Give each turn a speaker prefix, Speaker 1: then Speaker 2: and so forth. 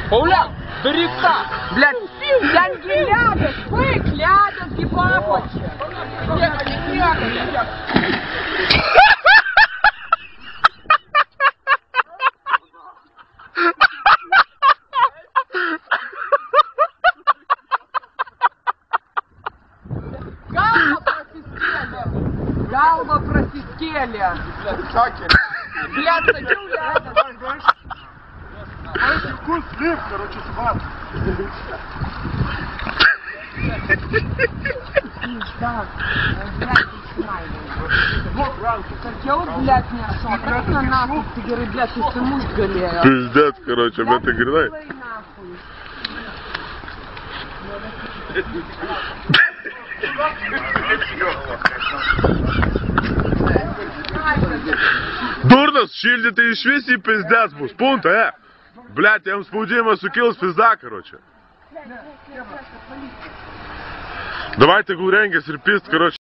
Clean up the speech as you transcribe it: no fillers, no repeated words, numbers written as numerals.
Speaker 1: Пауляк, бери так. Блядь, янги лядят, бык лядят, гибапочи. Галва просискели. Блядь, садил ляда.
Speaker 2: Вкус слив, короче, сват.
Speaker 1: Да, блядь, я вот, блядь, не шо. Просто нахуй, ты говоришь, блядь, ты всему сгалею.
Speaker 3: Пиздец, короче, об этой гряной. Дурнос, шильдите и швеси пиздец, бус, пункта, Блядь, я им спудимо сукилась пизда, короче. Давайте гуренги, серпист, короче.